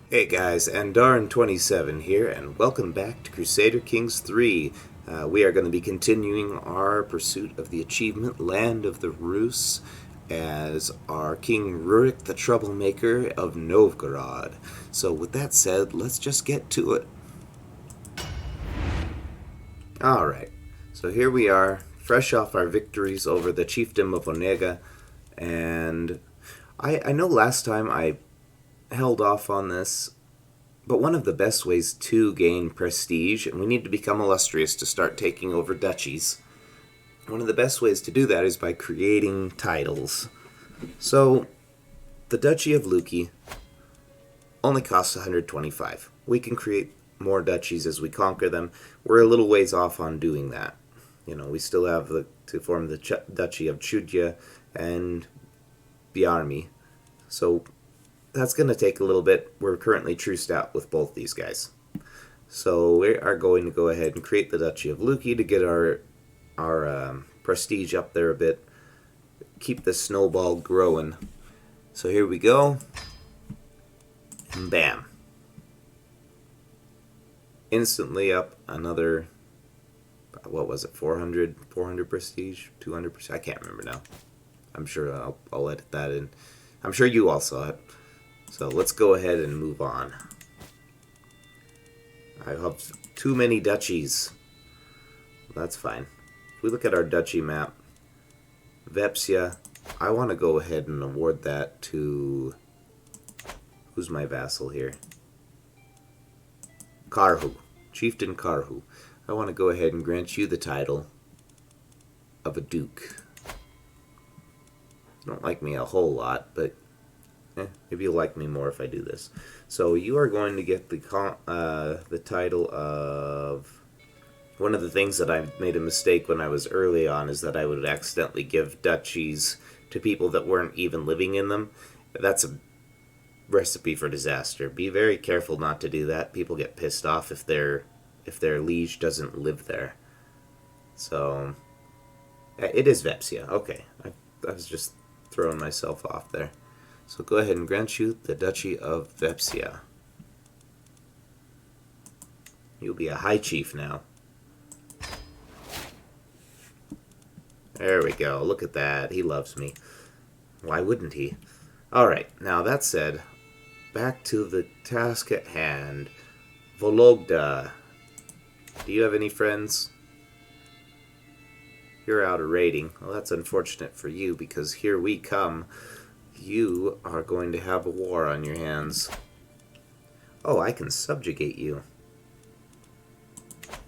Hey guys, Andarin27 here, and welcome back to Crusader Kings III. We are going to be continuing our pursuit of the achievement Land of the Rus as our King Rurik the Troublemaker of Novgorod. So with that said, let's just get to it. Alright, so here we are, fresh off our victories over the Chiefdom of Onega, and I know last time I held off on this, but one of the best ways to gain prestige, and we need to become illustrious to start taking over duchies, one of the best ways to do that is by creating titles. So, the Duchy of Luki only costs 125. We can create more duchies as we conquer them. We're a little ways off on doing that. You know, we still have to form the Duchy of Chudya and Biarmi. So that's going to take a little bit. We're currently truced out with both these guys. So we are going to go ahead and create the Duchy of Luki to get our prestige up there a bit. Keep the snowball growing. So here we go. And bam. Instantly up another, what was it, 400 prestige? 200 prestige? I can't remember now. I'm sure I'll edit that in. I'm sure you all saw it. So let's go ahead and move on. I have too many duchies. That's fine. If we look at our duchy map, Vepsia, I want to go ahead and award that to... Who's my vassal here? Karhu. Chieftain Karhu. I want to go ahead and grant you the title of a duke. You don't like me a whole lot, but maybe you'll like me more if I do this. So you are going to get the title of... One of the things that I made a mistake when I was early on is that I would accidentally give duchies to people that weren't even living in them. That's a recipe for disaster. Be very careful not to do that. People get pissed off if their liege doesn't live there. So it is Vepsia. Okay, I was just throwing myself off there. So go ahead and grant you the Duchy of Vepsia. You'll be a high chief now. There we go. Look at that. He loves me. Why wouldn't he? Alright, now that said, back to the task at hand. Vologda. Do you have any friends? You're out of rating. Well, that's unfortunate for you, because here we come. You are going to have a war on your hands. Oh, I can subjugate you.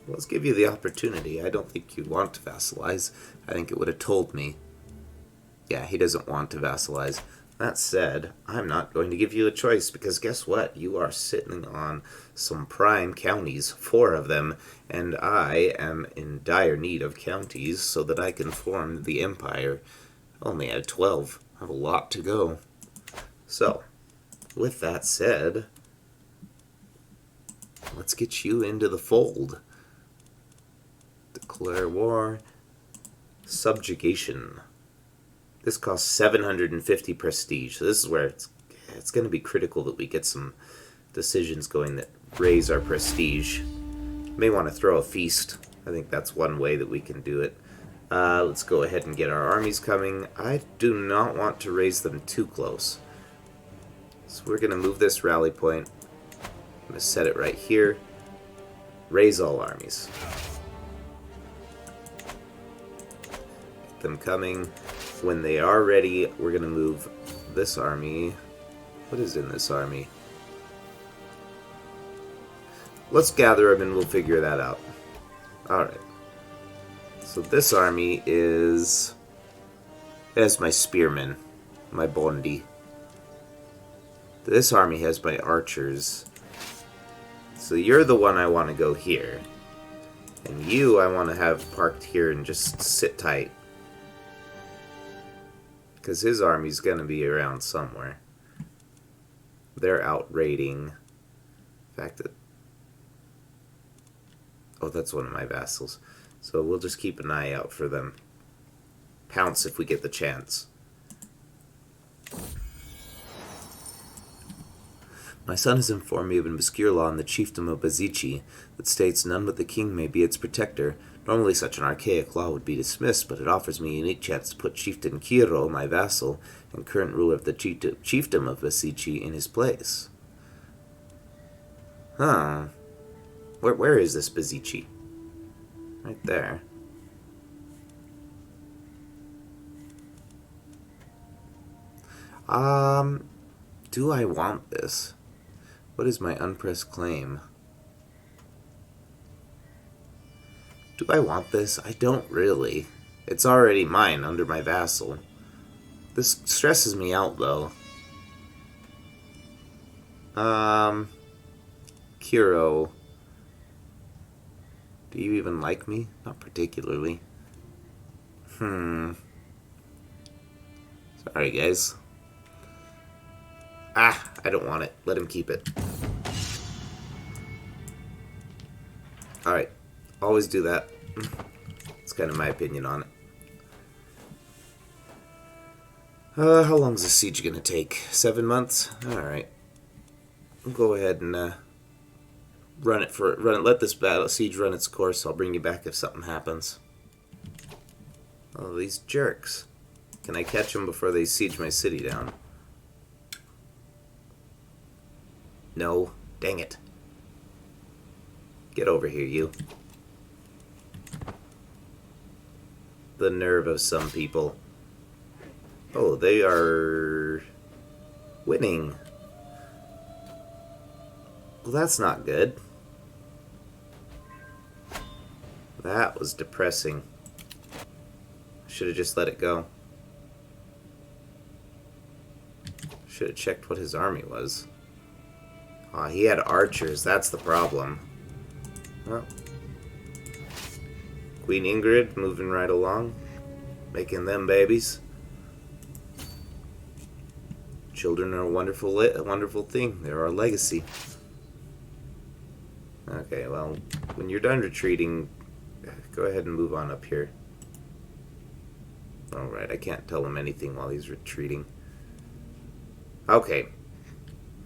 Let's give you the opportunity. I don't think you'd want to vassalize. I think it would have told me. Yeah, he doesn't want to vassalize. That said, I'm not going to give you a choice, because guess what? You are sitting on some prime counties, 4 of them, and I am in dire need of counties so that I can form the empire. Only at 12. I have a lot to go. So, with that said, let's get you into the fold. Declare war. Subjugation. This costs 750 prestige. So this is where it's going to be critical that we get some decisions going that raise our prestige. May want to throw a feast. I think that's one way that we can do it. Let's go ahead and get our armies coming. I do not want to raise them too close. So we're going to move this rally point. I'm going to set it right here. Raise all armies. Get them coming. When they are ready, we're going to move this army. What is in this army? Let's gather them and we'll figure that out. Alright. So this army is... has my spearmen, my bondi. This army has my archers. So you're the one I want to go here. And you I want to have parked here and just sit tight. Because his army's going to be around somewhere. They're out raiding. In fact, oh, that's one of my vassals. So we'll just keep an eye out for them. Pounce if we get the chance. My son has informed me of an obscure law in the chiefdom of Bazici that states none but the king may be its protector. Normally such an archaic law would be dismissed, but it offers me a unique chance to put Chieftain Kiro, my vassal, and current ruler of the chiefdom of Bazici, in his place. Huh. Where is this Bazici? Right there. Do I want this? What is my unpressed claim? Do I want this? I don't really. It's already mine under my vassal. This stresses me out, though. Kiro. Do you even like me? Not particularly. Sorry, guys. I don't want it. Let him keep it. Alright. Always do that. It's kind of my opinion on it. How long is this siege gonna take? 7 months? Alright. We'll go ahead and let this siege run its course. I'll bring you back if something happens. Oh, these jerks. Can I catch them before they siege my city down? No. Dang it. Get over here, you. The nerve of some people. Oh, they are winning. Well, that's not good. That was depressing. Should have just let it go. Should have checked what his army was. Aw, he had archers. That's the problem. Well, Queen Ingrid moving right along. Making them babies. Children are a wonderful thing. They're our legacy. Okay, well, when you're done retreating, go ahead and move on up here. Alright, I can't tell him anything while he's retreating. Okay.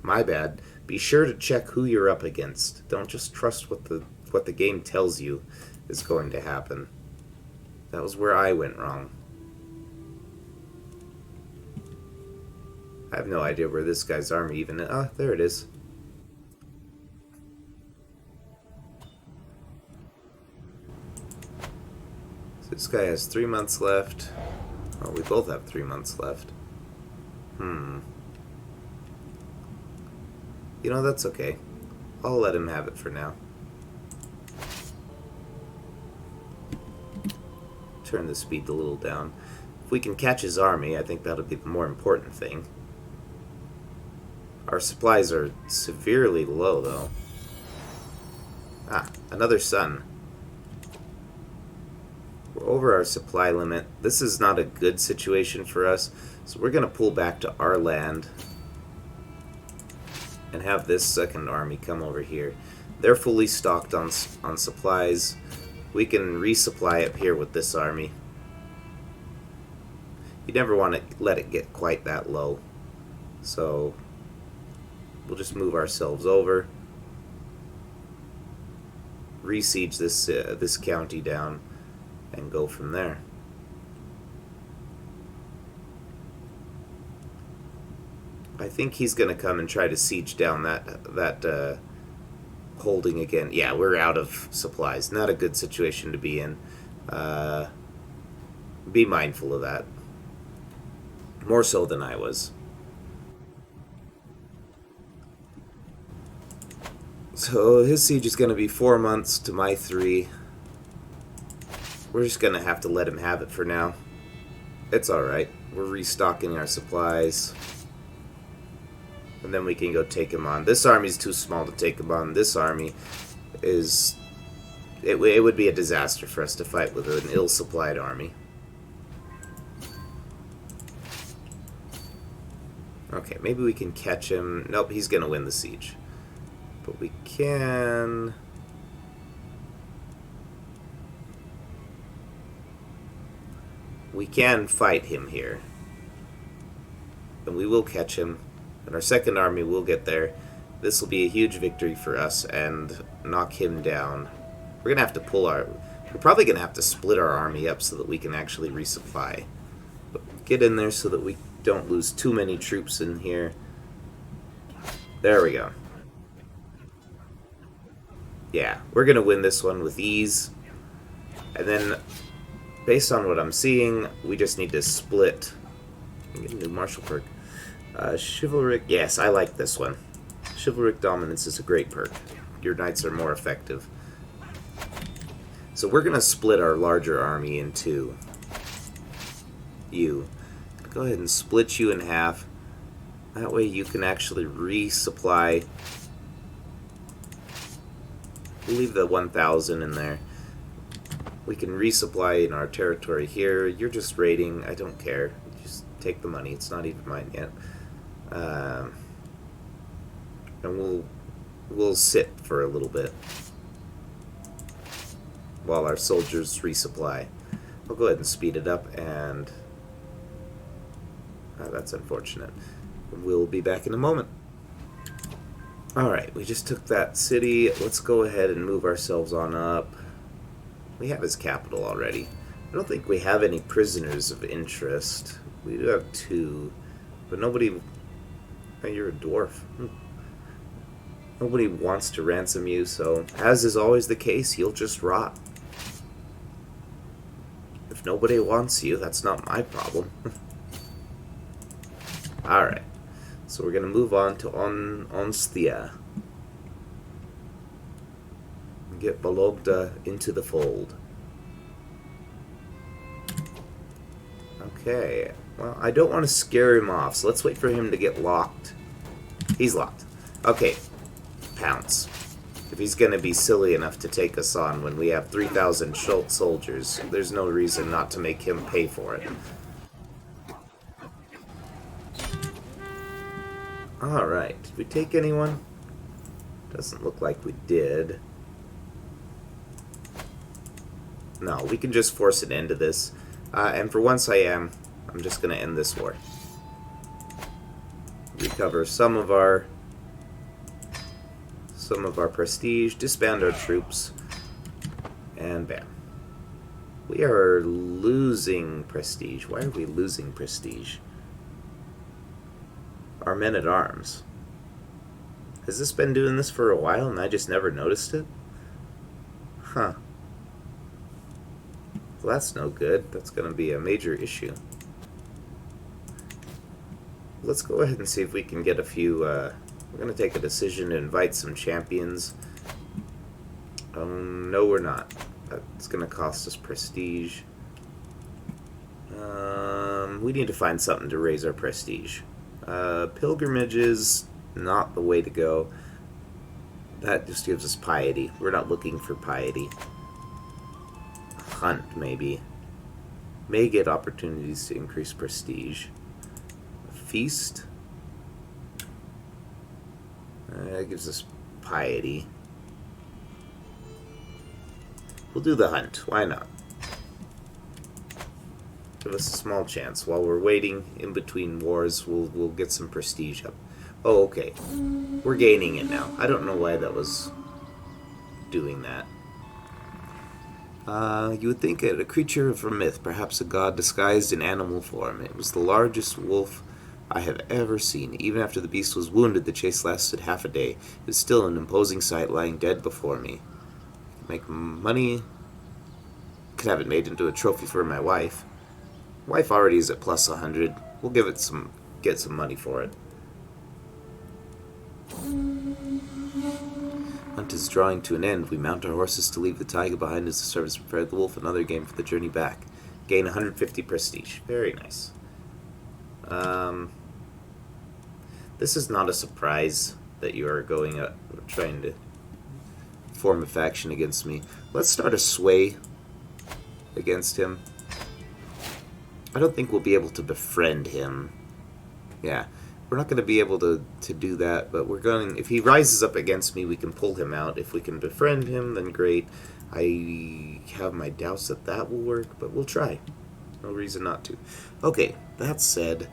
My bad. Be sure to check who you're up against. Don't just trust what the game tells you is going to happen. That was where I went wrong. I have no idea where this guy's army even is. Ah, there it is. So this guy has 3 months left. Oh, we both have 3 months left. You know, that's okay. I'll let him have it for now. Turn the speed a little down. If we can catch his army, I think that'll be the more important thing. Our supplies are severely low, though. Ah, another sun. We're over our supply limit. This is not a good situation for us, so we're going to pull back to our land and have this second army come over here. They're fully stocked on supplies. We can resupply up here with this army. You never want to let it get quite that low. So we'll just move ourselves over. Re-siege this county down and go from there. I think he's going to come and try to siege down that holding again. Yeah, we're out of supplies. Not a good situation to be in. Be mindful of that. More so than I was. So his siege is going to be 4 months to my 3. We're just going to have to let him have it for now. It's alright. We're restocking our supplies. And then we can go take him on. This army's too small to take him on. This army is... It would be a disaster for us to fight with an ill-supplied army. Okay, maybe we can catch him. Nope, he's going to win the siege. But we can... We can fight him here. And we will catch him. And our second army will get there. This will be a huge victory for us and knock him down. We're going to have to pull our... We're probably going to have to split our army up so that we can actually resupply. But get in there so that we don't lose too many troops in here. There we go. Yeah, we're going to win this one with ease. And then, based on what I'm seeing, we just need to split. Get a new martial perk. Chivalric. Yes, I like this one. Chivalric Dominance is a great perk. Your knights are more effective. So we're going to split our larger army into you. Go ahead and split you in half. That way you can actually resupply. We'll leave the 1,000 in there. We can resupply in our territory here. You're just raiding. I don't care. Just take the money. It's not even mine yet. And we'll sit for a little bit while our soldiers resupply. I'll go ahead and speed it up, and that's unfortunate. We'll be back in a moment. Alright, we just took that city. Let's go ahead and move ourselves on up. We have his capital already. I don't think we have any prisoners of interest. We do have 2, but nobody... Oh, you're a dwarf. Nobody wants to ransom you, so as is always the case, you'll just rot. If nobody wants you, that's not my problem. Alright, so we're going to move on to Onstia. Get Bologda into the fold. Okay, well, I don't want to scare him off, so let's wait for him to get locked. He's locked. Okay, pounce. If he's going to be silly enough to take us on when we have 3,000 soldiers, there's no reason not to make him pay for it. Alright, did we take anyone? Doesn't look like we did. No, we can just force an end to this. And for once I'm just going to end this war. Recover some of our prestige, disband our troops, and bam. We are losing prestige. Why are we losing prestige? Our men-at-arms. Has this been doing this for a while and I just never noticed it? Huh. Well, that's no good. That's going to be a major issue. Let's go ahead and see if we can get a few... we're going to take a decision to invite some champions. No, we're not. That's going to cost us prestige. We need to find something to raise our prestige. Pilgrimage is not the way to go. That just gives us piety. We're not looking for piety. Hunt, maybe. May get opportunities to increase prestige. Feast. That gives us piety. We'll do the hunt. Why not? Give us a small chance. While we're waiting in between wars, we'll get some prestige up. Oh, okay. We're gaining it now. I don't know why that was doing that. You would think it a creature of a myth, perhaps a god disguised in animal form. It was the largest wolf I have ever seen. Even after the beast was wounded, the chase lasted half a day. It was still an imposing sight, lying dead before me. Make money. Could have it made into a trophy for my wife. Wife already is at plus 100. We'll give it get some money for it. Hunt is drawing to an end. We mount our horses to leave the taiga behind as the service prepare the wolf. Another game for the journey back. Gain 150 prestige. Very nice. This is not a surprise that you are going up, trying to form a faction against me. Let's start a sway against him. I don't think we'll be able to befriend him. Yeah, we're not going to be able to do that, but we're going... If he rises up against me, we can pull him out. If we can befriend him, then great. I have my doubts that that will work, but we'll try. No reason not to. Okay, that said,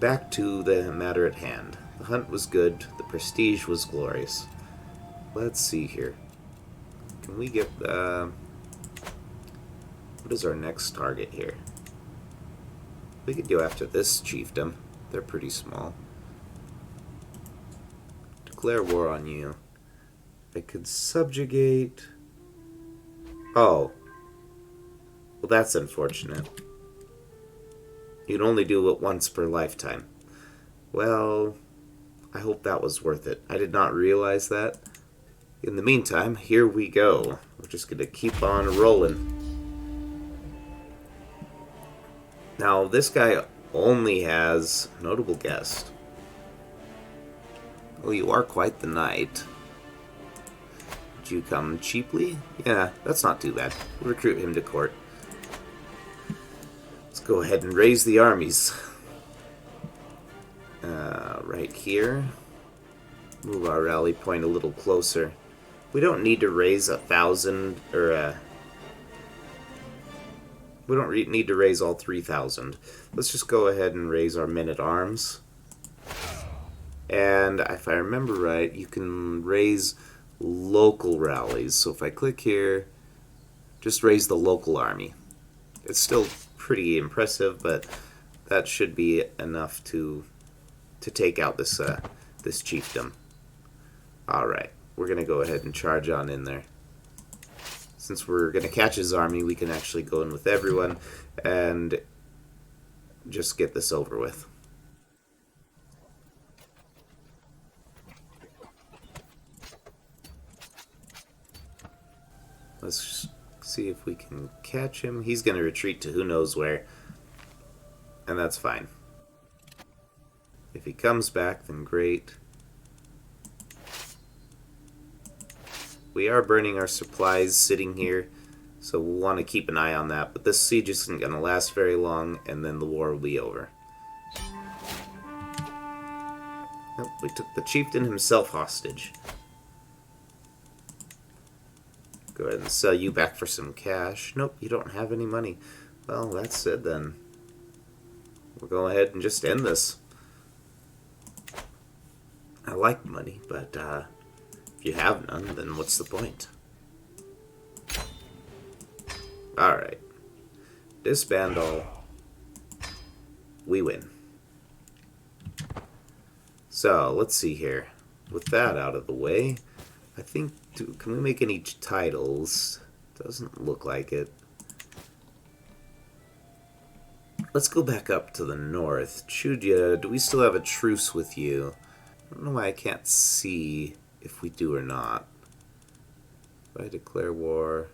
back to the matter at hand. The hunt was good. The prestige was glorious. Let's see here. Can we get... what is our next target here? We could go after this chiefdom. They're pretty small. Declare war on you. I could subjugate... Oh. Well, that's unfortunate. You'd only do it once per lifetime. Well, I hope that was worth it. I did not realize that. In the meantime, here we go. We're just going to keep on rolling. Now, this guy only has notable guest. Well, you are quite the knight. Did you come cheaply? Yeah, that's not too bad. We'll recruit him to court. Let's go ahead and raise the armies. Right here. Move our rally point a little closer. We don't need to raise 1,000, or we don't need to raise all 3,000. Let's just go ahead and raise our men-at-arms. And if I remember right, you can raise local rallies. So if I click here, just raise the local army. It's still pretty impressive, but that should be enough to take out this this chiefdom. Alright, we're going to go ahead and charge on in there. Since we're going to catch his army, we can actually go in with everyone and just get this over with. Let's see if we can catch him. He's going to retreat to who knows where, and that's fine. If he comes back, then great. We are burning our supplies sitting here, so we'll want to keep an eye on that. But this siege isn't going to last very long, and then the war will be over. Oh, we took the chieftain himself hostage. Go ahead and sell you back for some cash. Nope, you don't have any money. Well, that's it then. We'll go ahead and just end this. I like money, but if you have none, then what's the point? Alright. Disband all. We win. So, let's see here. With that out of the way, I think... Can we make any titles? Doesn't look like it. Let's go back up to the north. Chudya, do we still have a truce with you? I don't know why I can't see if we do or not. If I declare war...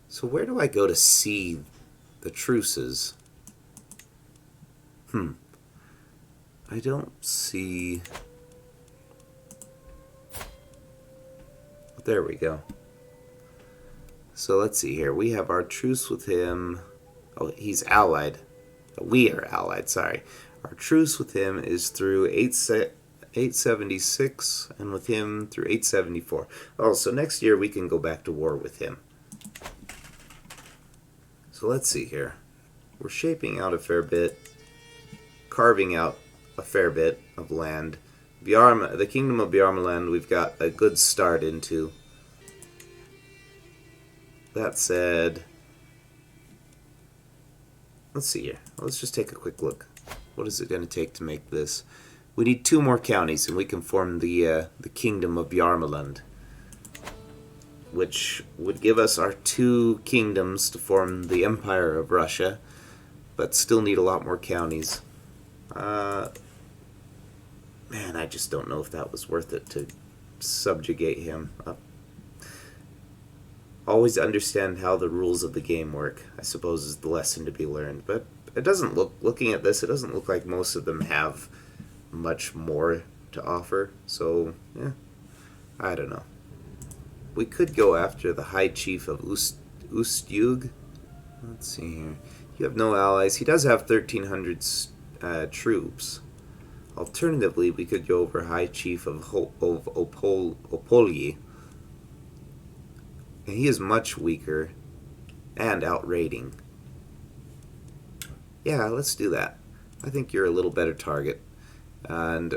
So where do I go to see the truces? I don't see... There we go. So let's see here. We have our truce with him. Oh, he's allied. We are allied, sorry. Our truce with him is through 876, and with him through 874. Oh, so next year we can go back to war with him. So let's see here. We're shaping out a fair bit, carving out a fair bit of land. The Kingdom of Bjarmaland we've got a good start into. That said, let's see here. Let's just take a quick look. What is it going to take to make this? We need 2 more counties, and we can form the Kingdom of Bjarmaland, which would give us our 2 kingdoms to form the Empire of Russia, but still need a lot more counties. Man, I just don't know if that was worth it to subjugate him. Always understand how the rules of the game work, I suppose, is the lesson to be learned. But it doesn't look, looking at this, it doesn't look like most of them have much more to offer. So, yeah, I don't know. We could go after the High Chief of Ustjug. Let's see here. You have no allies. He does have 1,300 troops. Alternatively, we could go over High Chief of Opolyi. And he is much weaker and outrating. Yeah, let's do that. I think you're a little better target. And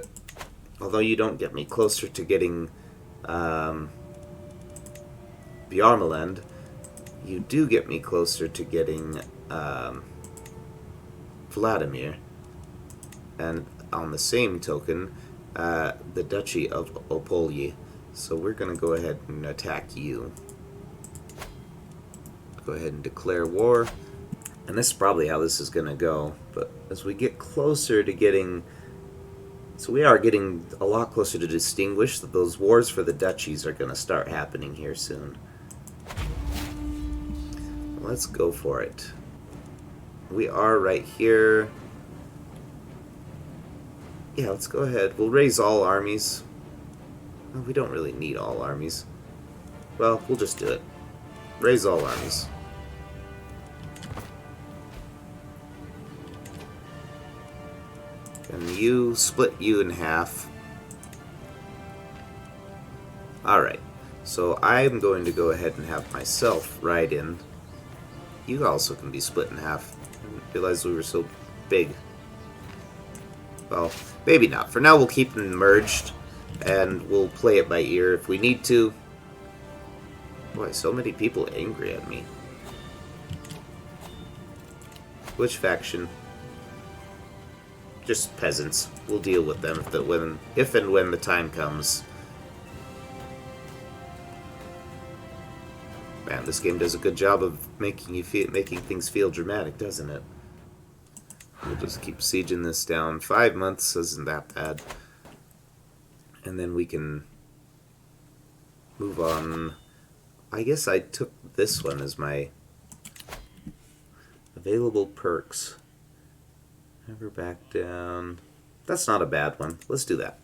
although you don't get me closer to getting Bjarmaland, you do get me closer to getting Vladimir. And on the same token, the Duchy of Opolye. So we're going to go ahead and attack you. Go ahead and declare war. And this is probably how this is going to go. But as we get closer to getting... So we are getting a lot closer to distinguish that those wars for the duchies are going to start happening here soon. Let's go for it. We are right here. Yeah, let's go ahead. We'll raise all armies. Well, we don't really need all armies. Well, we'll just do it. Raise all armies. And you, split you in half. Alright, so I'm going to go ahead and have myself ride in. You also can be split in half. I didn't realize we were so big. Well, maybe not. For now, we'll keep them merged, and we'll play it by ear if we need to. Boy, so many people angry at me. Which faction? Just peasants. We'll deal with them if and when the time comes. Man, this game does a good job of making things feel dramatic, doesn't it? We'll just keep sieging this down. 5 months isn't that bad. And then we can move on. I guess I took this one as my available perks. Never back down. That's not a bad one. Let's do that.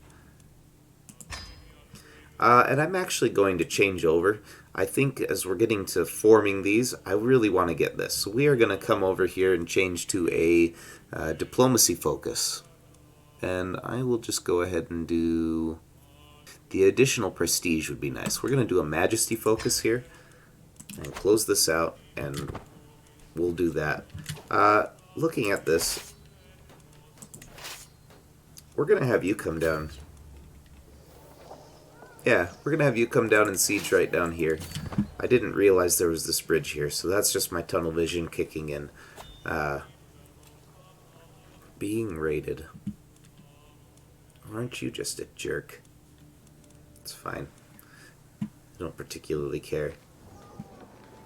And I'm actually going to change over. I think as we're getting to forming these, I really want to get this. So we are going to come over here and change to a diplomacy focus. And I will just go ahead and do... The additional prestige would be nice. We're going to do a majesty focus here. And close this out, and we'll do that. Looking at this, we're going to have you come down. Yeah, we're going to have you come down and siege right down here. I didn't realize there was this bridge here, so that's just my tunnel vision kicking in. Being raided. Aren't you just a jerk? It's fine. I don't particularly care.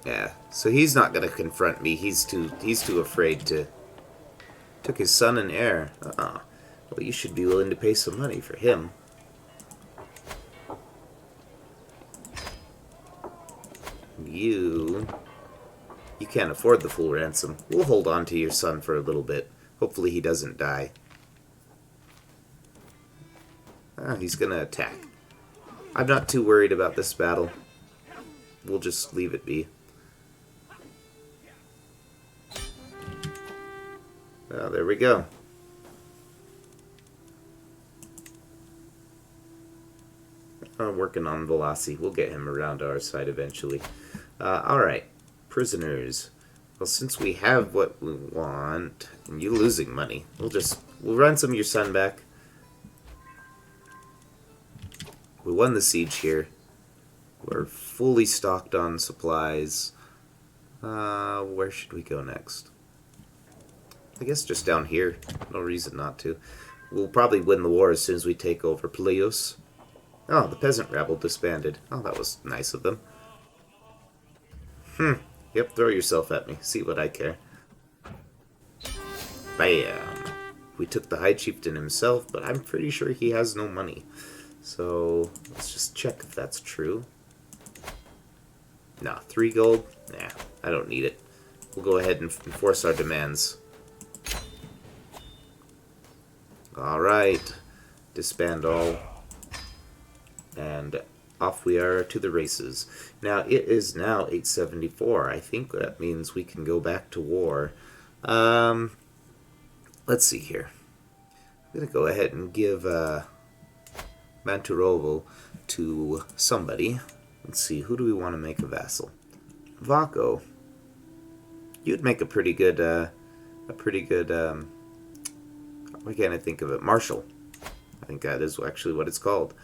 Yeah, so he's not going to confront me. He's too afraid to... Took his son and heir. Well, you should be willing to pay some money for him. You can't afford the full ransom. We'll hold on to your son for a little bit. Hopefully he doesn't die. He's going to attack. I'm not too worried about this battle. We'll just leave it be. Well, there we go. I'm working on Velasi. We'll get him around our side eventually. Alright. Prisoners. Well, since we have what we want, and you losing money, we'll run some of your son back. We won the siege here. We're fully stocked on supplies. Where should we go next? I guess just down here. No reason not to. We'll probably win the war as soon as we take over Pleios. Oh, the peasant rabble disbanded. Oh, that was nice of them. Yep, throw yourself at me. See what I care. Bam! We took the High Chieftain himself, but I'm pretty sure he has no money. So, let's just check if that's true. Nah, 3 gold? Nah, I don't need it. We'll go ahead and enforce our demands. Alright. Disband all. And off we are to the races. Now, it is now 874. I think that means we can go back to war. Let's see here. I'm going to go ahead and give Manturovo to somebody. Let's see, who do we want to make a vassal? Vaco. You'd make a pretty good, what can't I think of it? Marshal. I think that is actually what it's called.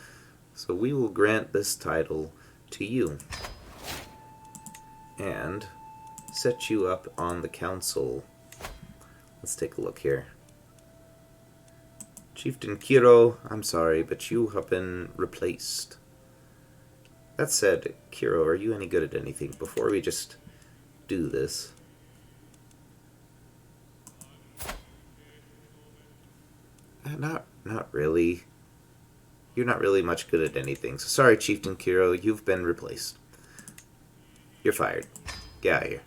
So we will grant this title to you. And set you up on the council. Let's take a look here. Chieftain Kiro, I'm sorry, but you have been replaced. That said, Kiro, are you any good at anything? Before we just do this. Not really. You're not really much good at anything. So sorry, Chieftain Kiro, you've been replaced. You're fired. Get out of here.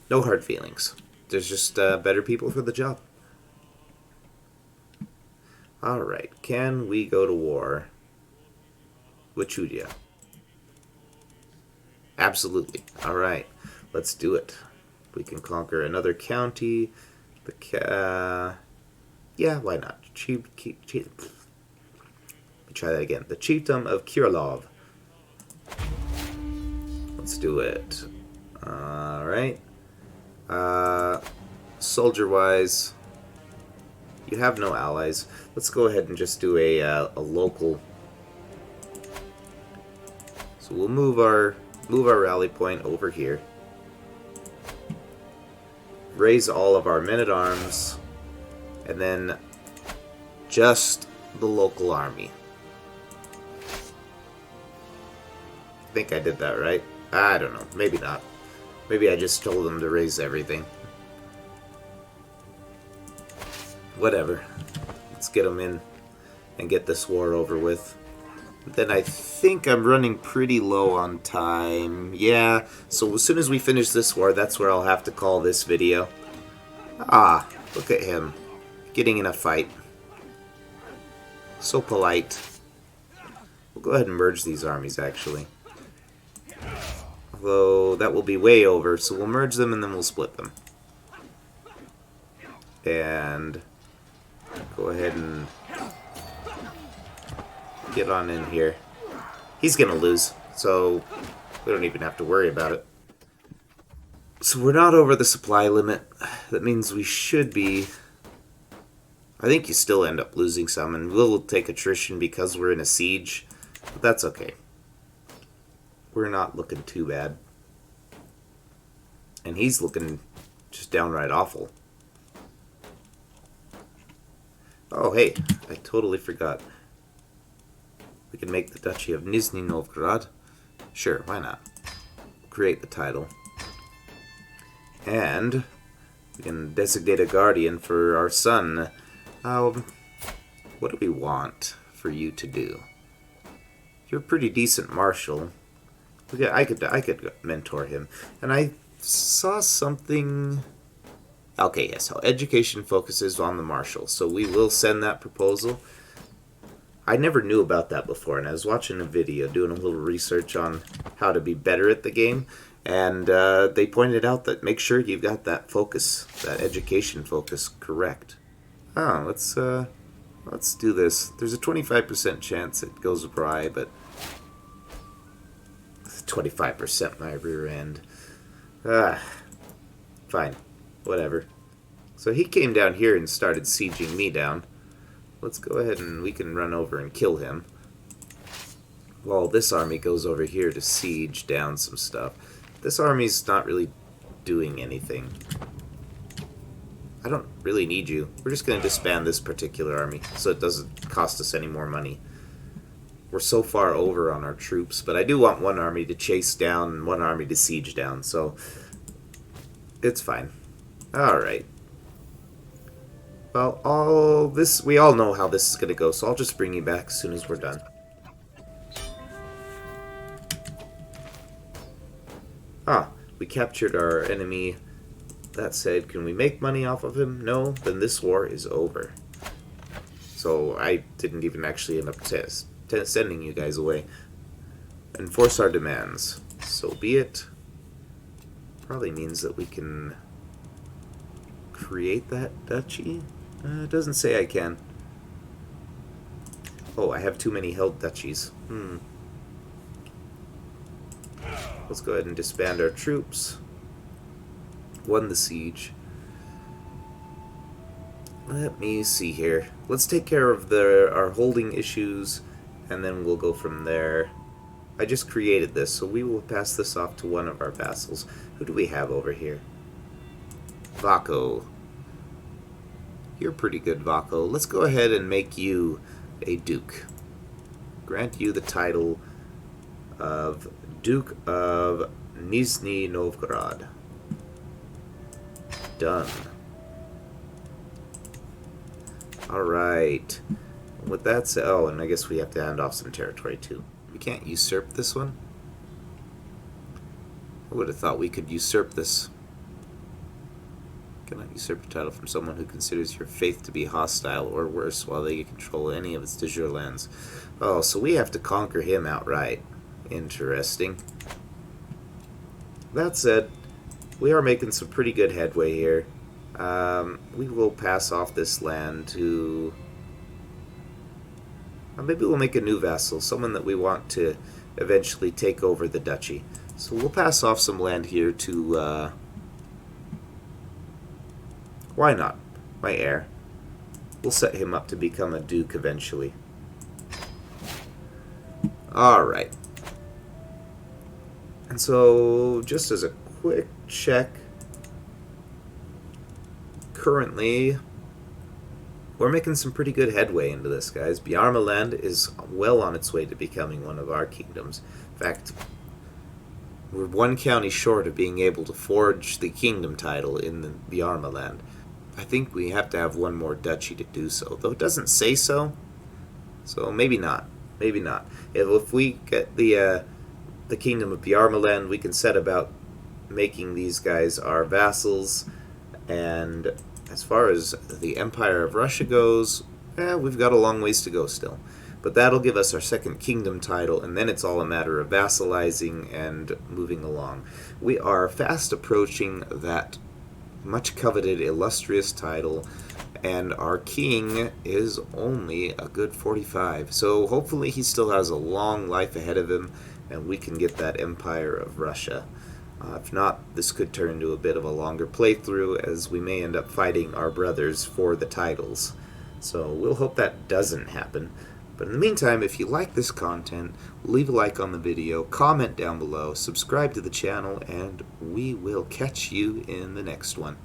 No hard feelings. There's just better people for the job. Alright, can we go to war with Chudia? Absolutely. Alright, let's do it. We can conquer another county. Yeah, why not? Let me try that again. The Chiefdom of Kirilov. Let's do it. Alright. Soldier-wise, you have no allies. Let's go ahead and just do a local. So we'll move our rally point over here. Raise all of our men-at-arms, and then just the local army. I think I did that right. I don't know. Maybe not. Maybe I just told them to raise everything. Whatever. Let's get them in and get this war over with. Then I think I'm running pretty low on time. Yeah, so as soon as we finish this war, that's where I'll have to call this video. Ah, look at him. Getting in a fight. So polite. We'll go ahead and merge these armies, actually. Although, that will be way over, so we'll merge them and then we'll split them. And go ahead and get on in here. He's gonna lose, so we don't even have to worry about it. So we're not over the supply limit. That means we should be... I think you still end up losing some, and we'll take attrition because we're in a siege. But that's okay. We're not looking too bad. And he's looking just downright awful. Oh, hey, I totally forgot. We can make the Duchy of Nizhny Novgorod. Sure, why not? Create the title. And we can designate a guardian for our son. What do we want for you to do? You're a pretty decent marshal. I could mentor him. And I saw something... Okay, yes, how education focuses on the marshal. So we will send that proposal. I never knew about that before, and I was watching a video, doing a little research on how to be better at the game, and they pointed out that make sure you've got that focus, that education focus, correct. Oh, let's do this. There's a 25% chance it goes awry, but 25% my rear end. Fine. Whatever. So he came down here and started sieging me down. Let's go ahead and we can run over and kill him. While this army goes over here to siege down some stuff. This army's not really doing anything. I don't really need you. We're just going to disband this particular army so it doesn't cost us any more money. We're so far over on our troops, but I do want one army to chase down and one army to siege down, so it's fine. Alright. Well, we all know how this is going to go, so I'll just bring you back as soon as we're done. Ah, we captured our enemy. That said, can we make money off of him? No? Then this war is over. So I didn't even actually end up sending you guys away. Enforce our demands. So be it. Probably means that we can create that duchy. It doesn't say I can. Oh, I have too many held duchies. Let's go ahead and disband our troops. Won the siege. Let me see here. Let's take care of our holding issues, and then we'll go from there. I just created this, so we will pass this off to one of our vassals. Who do we have over here? Vaco. You're pretty good, Vaco. Let's go ahead and make you a duke. Grant you the title of Duke of Nizhny Novgorod. Done. Alright. With that said, oh, and I guess we have to hand off some territory too. We can't usurp this one? I would have thought we could usurp this. Cannot usurp a title from someone who considers your faith to be hostile or worse while they control any of its de jure lands. Oh, so we have to conquer him outright. Interesting. That said, we are making some pretty good headway here. We will pass off this land to... maybe we'll make a new vassal, someone that we want to eventually take over the duchy. So we'll pass off some land here to... why not? My heir. We'll set him up to become a duke eventually. Alright. And so, just as a quick check, currently, we're making some pretty good headway into this, guys. Bjarmaland is well on its way to becoming one of our kingdoms. In fact, we're one county short of being able to forge the kingdom title in the Bjarmaland. I think we have to have one more duchy to do so, though it doesn't say so. So maybe not. Maybe not. If we get the kingdom of Bjarmaland, we can set about making these guys our vassals. And as far as the Empire of Russia goes, we've got a long ways to go still. But that'll give us our second kingdom title, and then it's all a matter of vassalizing and moving along. We are fast approaching that much coveted illustrious title, and our king is only a good 45. So hopefully he still has a long life ahead of him, and we can get that Empire of Russia. If not, this could turn into a bit of a longer playthrough, as we may end up fighting our brothers for the titles. So we'll hope that doesn't happen. But in the meantime, if you like this content, leave a like on the video, comment down below, subscribe to the channel, and we will catch you in the next one.